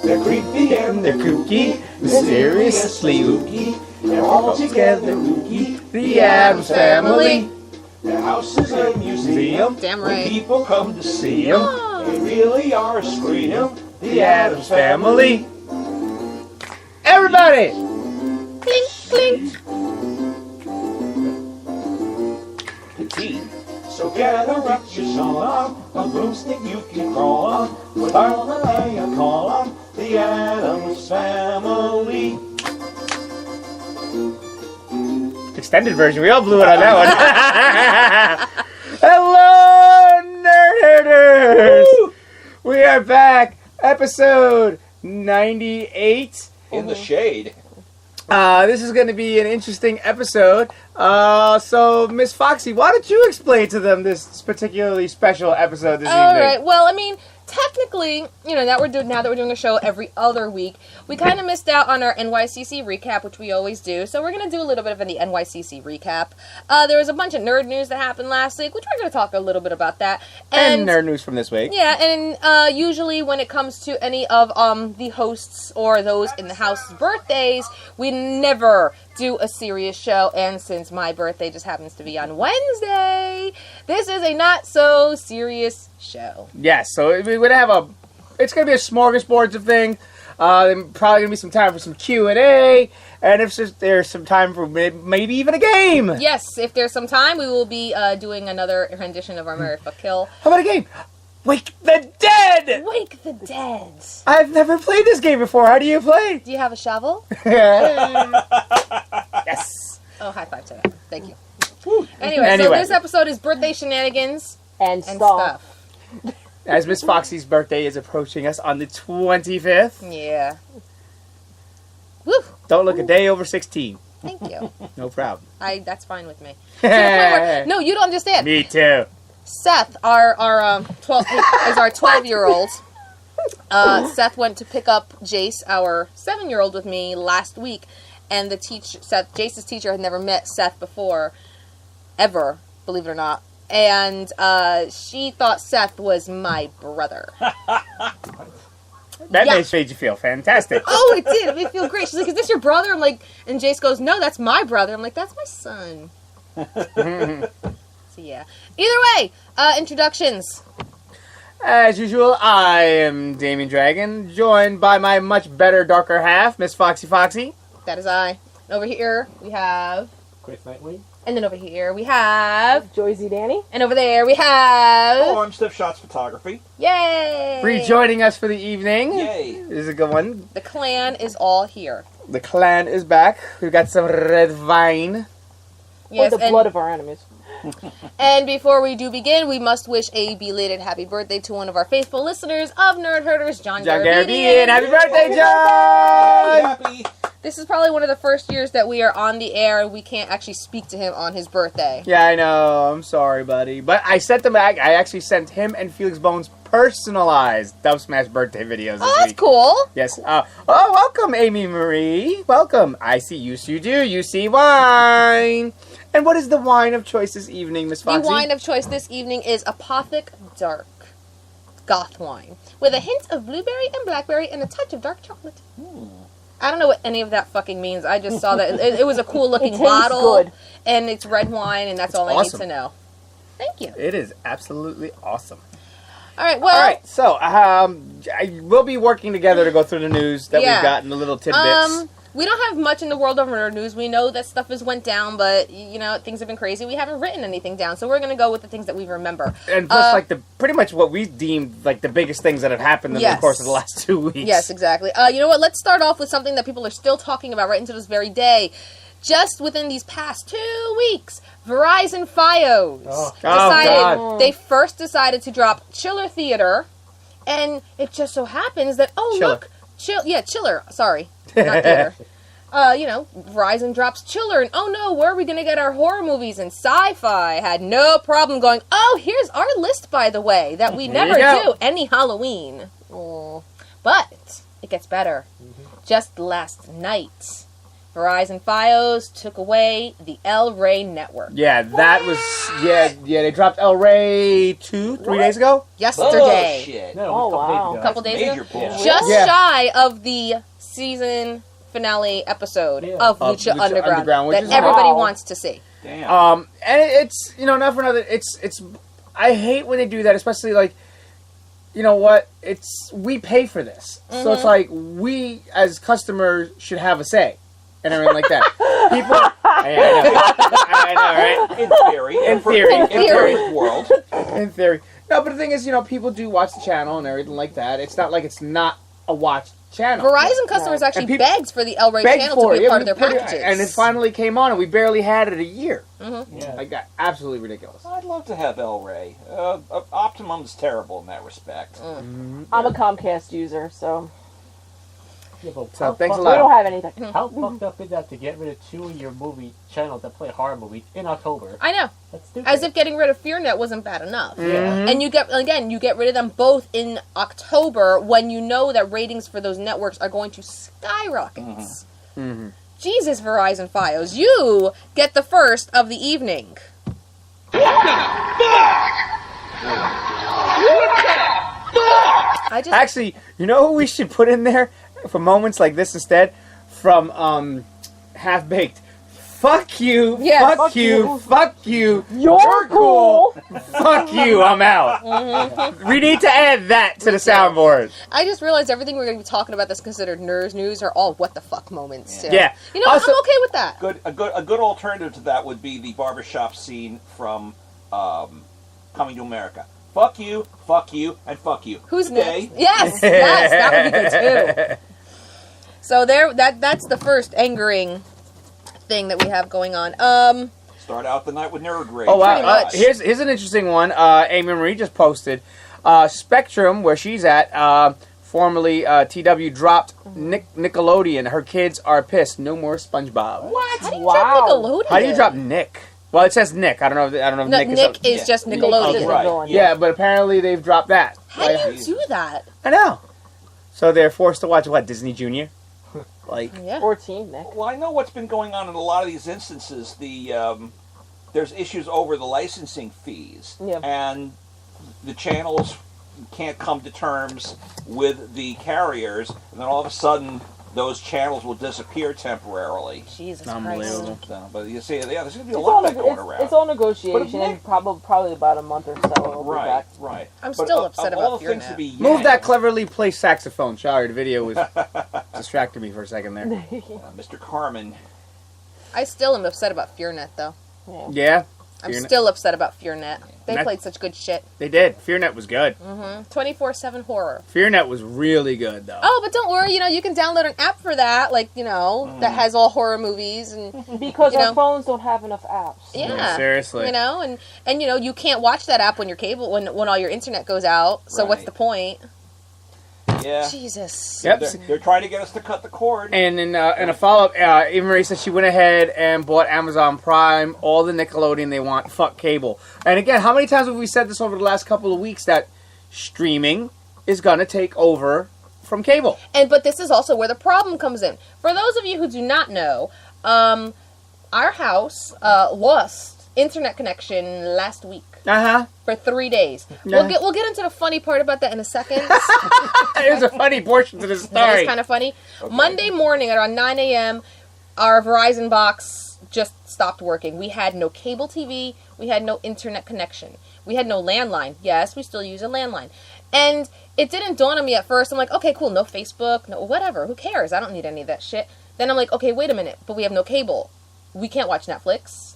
They're creepy and they're kooky, mysteriously ooky. They're all together ooky, the Addams Family. Their house is a museum. Damn right. When people come to see them, they really are a scream. The Addams Family. Everybody! Clink, clink. Tea. So gather up your shawl on, a broomstick you can crawl on, with all the I call on, the Addams Family. Extended version. We all blew it on that one. Hello, Nerd Herders! Woo! We are back. Episode 98. In the shade. This is going to be an interesting episode. So, Miss Foxy, why don't you explain to them this particularly special episode this evening? All right. Well, I mean, technically, you know, now that we're doing a show every other week, we kind of missed out on our NYCC recap, which we always do. So we're going to do a little bit of the NYCC recap. There was a bunch of nerd news that happened last week, which we're going to talk a little bit about that. And nerd news from this week. Yeah, and usually when it comes to any of the hosts or those in the house's birthdays, we never do a serious show. And since my birthday just happens to be on Wednesday, this is a not so serious show. Yes, so we're going to have it's going to be a smorgasbord of things. There's probably going to be some time for some Q&A, and if there's some time for maybe even a game. Yes, if there's some time, we will be doing another rendition of our Marry, Fuck, Kill. How about a game? Wake the Dead! Wake the Dead. I've never played this game before. How do you play? Do you have a shovel? Yes. Oh, high five to that. Thank you. Anyway, so this episode is birthday shenanigans and stuff. As Miss Foxy's birthday is approaching us on the 25th. Yeah. Woo! Don't look a day over 16. Thank you. No problem. That's fine with me. No, you don't understand. Me too. Seth, our 12-year-old. Seth went to pick up Jace, our 7-year-old, with me last week, and Jace's teacher had never met Seth before, ever, believe it or not. And she thought Seth was my brother. That made you feel fantastic. Oh, it did. It made me feel great. She's like, "Is this your brother?" I'm like, and Jace goes, "No, that's my brother." I'm like, "That's my son." So yeah. Either way, introductions. As usual, I am Damien Dragon, joined by my much better, darker half, Miss Foxy Foxxy. That is I. And over here we have Chris Knightley. And then over here we have Joyzy Danny. And over there we have Oh, I'm Stiff Shots Photography. Yay! Rejoining us for the evening. Yay. This is a good one. The clan is all here. The clan is back. We've got some red wine. Yes, or the blood of our enemies. And before we do begin, we must wish a belated happy birthday to one of our faithful listeners of Nerd Herders, John Garabedian. Happy birthday, John! Happy. This is probably one of the first years that we are on the air and we can't actually speak to him on his birthday. Yeah, I know. I'm sorry, buddy. But I sent them back. I actually sent him and Felix Bones personalized Dub Smash birthday videos this Oh, that's week. cool. Yes. Welcome, Amy Marie. Welcome. I see you do. You see wine. And what is the wine of choice this evening, Miss Foxy? The wine of choice this evening is Apothic Dark Goth wine with a hint of blueberry and blackberry and a touch of dark chocolate. I don't know what any of that fucking means. I just saw that it was a cool looking bottle, good. and it's red wine, and that's all awesome. I need to know. Thank you. It is absolutely awesome. All right. Well. All right. So, we'll be working together to go through the news that we've gotten, the little tidbits. We don't have much in the world of nerd news. We know that stuff has went down, but, you know, things have been crazy. We haven't written anything down, so we're going to go with the things that we remember. And plus, pretty much what we deemed, the biggest things that have happened in the course of the last 2 weeks. Yes, exactly. You know what? Let's start off with something that people are still talking about right into this very day. Just within these past 2 weeks, Verizon Fios they first decided to drop Chiller Theater, and it just so happens that, Chiller, sorry. Not theater. Verizon drops Chiller, and oh no, where are we going to get our horror movies? And Sci-Fi had no problem going, oh, here's our list, by the way, that we never do any Halloween. But it gets better. Just last night, Verizon Fios took away the El Rey network. Yeah, that was they dropped El Rey 3 days ago. Yesterday. Shit. No, Oh, a couple wow. days ago. A couple days Major ago. bullshit. Just Yeah. shy of the season finale episode of Lucha Underground which that is everybody wow. wants to see. Damn. And it's not for nothing. It's I hate when they do that, especially like, you know what? We pay for this, so it's like we as customers should have a say and everything like that. People, I know, right? In theory. In theory. In theory. World. In theory, no, but the thing is, people do watch the channel and everything like that. It's not like it's not a watched channel. Verizon customers actually And people begs for the El Rey Begged channel for to be it. a part of their We put it- packages. and it finally came on, and we barely had it a year. Yeah. Like that, absolutely ridiculous. I'd love to have El Rey. Optimum's terrible in that respect. I'm a Comcast user, so Yeah, but So how thanks a fucked we lot. don't have anything. up- How fucked up is that to get rid of 2 of your movie channels that play horror movies in October? I know. That's stupid. As if getting rid of FearNet wasn't bad enough. Yeah. And you get rid of them both in October when you know that ratings for those networks are going to skyrocket. Jesus, Verizon Fios, you get the first of the evening. I just Actually, you know who we should put in there for moments like this instead? From Half Baked. Fuck you, Yeah. fuck you, fuck you. You're cool. Fuck you, I'm out. We need to add that to the soundboard. I just realized everything we're going to be talking about that's considered nerds news are all what the fuck moments. Too. Yeah. You know, Also- I'm okay with that. A good alternative to that would be the barbershop scene from Coming to America. Fuck you, and fuck you. Who's Today. next? Yes, that would be good too. So that's the first angering thing that we have going on. Start out the night with Nerd Rage. Oh wow! Pretty much. Here's an interesting one. Amy Marie just posted. Spectrum, where she's at, formerly TW, dropped Nickelodeon. Her kids are pissed. No more SpongeBob. What? How do you Wow. drop Nickelodeon? How do you drop Nick? Well, it says Nick. I don't know. If No, Nick Nick is. is just Nick Nickelodeon. is Right. villain. Yeah, but apparently they've dropped that. How do you do that? I know. So they're forced to watch what, Disney Junior? Like, Yeah. Or Team Nick. Well, I know what's been going on in a lot of these instances. There's issues over the licensing fees, Yeah. and the channels can't come to terms with the carriers, and then all of a sudden those channels will disappear temporarily. Jesus Unbelievable. Christ. So, but you see, there's going to be a It's lot all, of that going around. it's all negotiation, But and probably about a month or so it'll be Right, back. right. I'm But still of upset all about the things FearNet. to be move that yanked, cleverly play saxophone. Sorry, the video was distracting me for a second there. Mr. Carmen. I still am upset about FearNet, though. Yeah, I'm FearNet. still upset about FearNet. They That- played such good shit. they did. FearNet was good. 24/7 horror. FearNet was really good, though. Oh, but don't worry, you can download an app for that, that has all horror movies and Because You our know. phones don't have enough apps. yeah. Seriously. And you can't watch that app when your cable when all your internet goes out. So what's Right. the point? Yeah. Jesus. Yep. They're trying to get us to cut the cord. And in a follow-up, Eva Marie said she went ahead and bought Amazon Prime, all the Nickelodeon they want, fuck cable. And again, how many times have we said this over the last couple of weeks that streaming is going to take over from cable? But this is also where the problem comes in. For those of you who do not know, our house lost internet connection last week Uh-huh. for 3 days. Yeah. We'll get into the funny part about that in a second. There's a funny portion to the That story. was kind of funny. Monday morning at around 9 a.m., our Verizon box just stopped working. We had no cable TV. We had no internet connection. We had no landline. Yes, we still use a landline. And it didn't dawn on me at first. I'm like, okay, cool, no Facebook, no whatever. Who cares? I don't need any of that shit. Then I'm like, okay, wait a minute. But we have no cable. We can't watch Netflix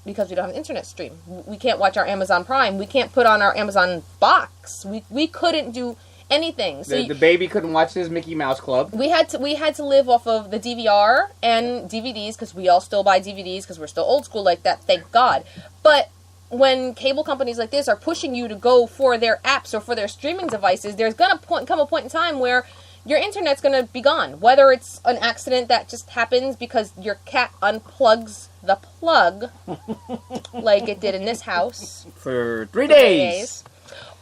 because we don't have an internet stream. We can't watch our Amazon Prime. We can't put on our Amazon box. We couldn't do anything. So The baby couldn't watch his Mickey Mouse Club. we had to live off of the DVR and DVDs because we all still buy DVDs because we're still old school like that. Thank God. But when cable companies like this are pushing you to go for their apps or for their streaming devices, there's gonna come a point in time where your internet's gonna be gone. Whether it's an accident that just happens because your cat unplugs the plug, like it did in this house. For 3 days.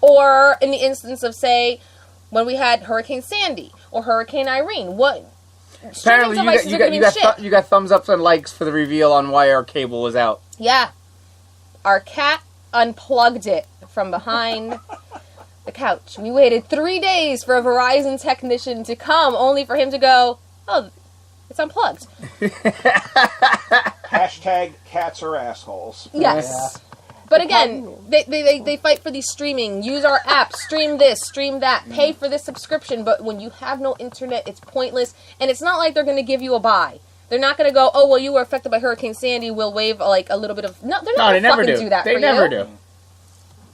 Or in the instance of, say, when we had Hurricane Sandy or Hurricane Irene, streaming devices are going to be shit. You got thumbs ups and likes for the reveal on why our cable was out. Yeah. Our cat unplugged it from behind the couch. We waited 3 days for a Verizon technician to come, only for him to go, oh, it's unplugged. Hashtag cats are assholes. Yes. But again, they fight for these streaming. Use our app. Stream this. Stream that. Pay for this subscription. But when you have no internet, it's pointless. And it's not like they're going to give you a buy. They're not going to go, oh, well, you were affected by Hurricane Sandy. We'll waive like a little bit of... No, they're not going to fucking do that for you. They never do.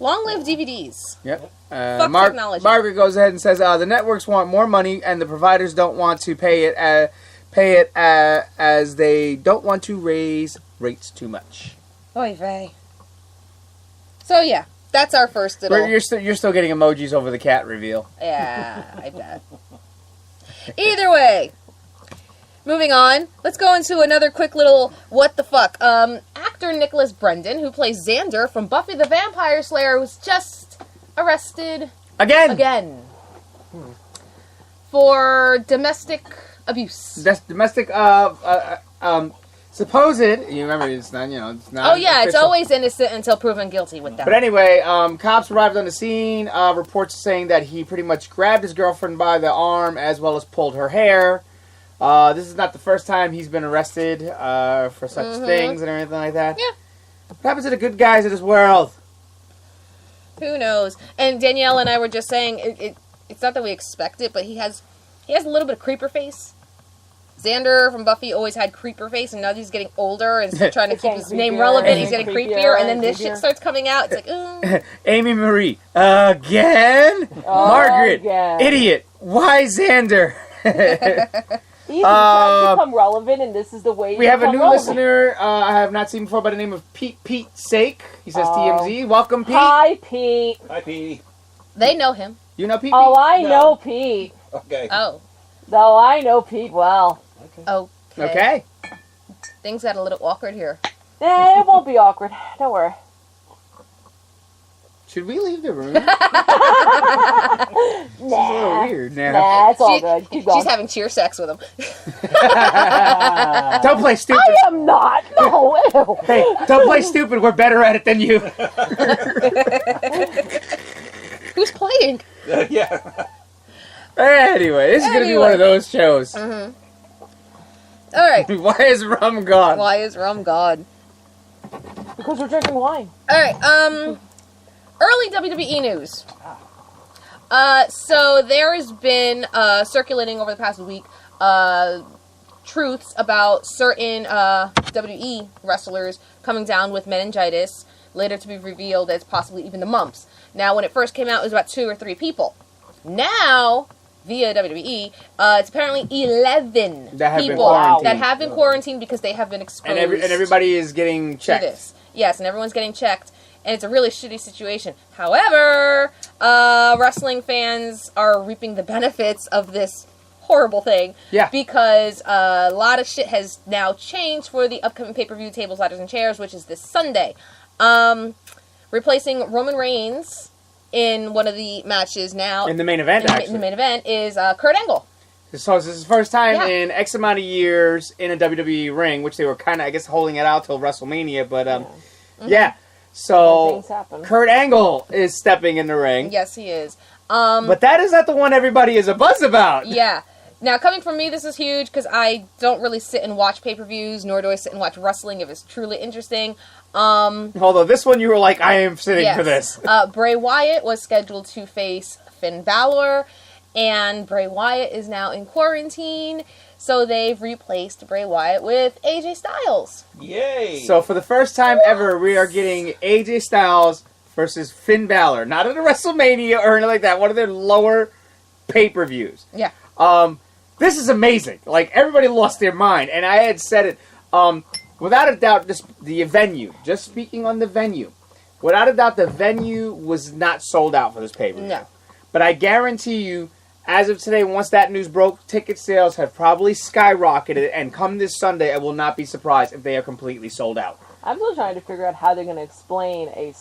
Long live DVDs. Yep. Fuck technology. Margaret goes ahead and says, the networks want more money and the providers don't want to pay it as they don't want to raise rates too much. Oy vey. So yeah, that's our first little... You're still getting emojis over the cat reveal. Yeah, I bet. Either way, moving on. Let's go into another quick little what the fuck. Actor Nicholas Brendan, who plays Xander from Buffy the Vampire Slayer, was just arrested again for domestic abuse. That's domestic. Supposed, you remember, it's not, it's not. Oh yeah, official. it's always innocent until proven guilty with them. But anyway, cops arrived on the scene. Reports saying that he pretty much grabbed his girlfriend by the arm as well as pulled her hair. This is not the first time he's been arrested for such things and everything like that. Yeah. What happens to the good guys of this world? Who knows? And Danielle and I were just saying, it's not that we expect it, but he has a little bit of creeper face. Xander from Buffy always had creeper face, and now he's getting older and still trying to keep his name relevant. He's getting creepier, and then this shit starts coming out. It's like, ooh. Amy Marie, again? Margaret, again. Idiot, why Xander? He's trying to become relevant, and this is the way We have a new relevant. listener I have not seen before by the name of Pete Sake. He says TMZ. Welcome, Pete. Hi, Pete. Hi, P. They know him. You know Pete? Oh, I No. know Pete. Okay. Oh. No, I know Pete well. Okay. Things got a little awkward here. It won't be awkward. Don't worry. Should we leave the room? It's a little Nah. weird now. Nah, it's all good. Keep going. She's having cheer sex with him. Don't play stupid. I am not. No. Ew. Hey, don't play stupid. We're better at it than you. Who's playing? Yeah. Anyway, this is going to be one of those shows. All right. Why is rum gone? Why is rum gone? Because we're drinking wine. All right. Early WWE news. So there has been circulating over the past week truths about certain WWE wrestlers coming down with meningitis, later to be revealed as possibly even the mumps. Now, when it first came out, it was about 2 or 3 people. Now, via WWE, it's apparently 11 people that have been quarantined because they have been exposed. And everybody is getting checked. To this. Yes, and everyone's getting checked. And it's a really shitty situation. However, wrestling fans are reaping the benefits of this horrible thing. Yeah. Because a lot of shit has now changed for the upcoming pay-per-view Tables, Ladders, and Chairs, which is this Sunday. Replacing Roman Reigns in one of the matches now. In the main event, actually. In the main event is Kurt Angle. So this is the first time in X amount of years in a WWE ring, which they were kind of, I guess, holding it out till WrestleMania. But, yeah. So, Kurt Angle is stepping in the ring. Yes, he is. But that is not the one everybody is abuzz about. Yeah. Now, coming from me, this is huge because I don't really sit and watch pay-per-views, nor do I sit and watch wrestling if it's truly interesting. Although this one you were like, I am sitting for this. Bray Wyatt was scheduled to face Finn Balor, and Bray Wyatt is now in quarantine, so they've replaced Bray Wyatt with AJ Styles. Yay! So for the first time ever, we are getting AJ Styles versus Finn Balor. Not at a WrestleMania or anything like that. One of their lower pay-per-views. Yeah. This is amazing. Like, everybody lost their mind. And I had said it, without a doubt, the venue, just speaking on the venue, without a doubt, the venue was not sold out for this pay-per-view. No. But I guarantee you, as of today, once that news broke, ticket sales have probably skyrocketed, and come this Sunday, I will not be surprised if they are completely sold out. I'm still trying to figure out how they're going to explain a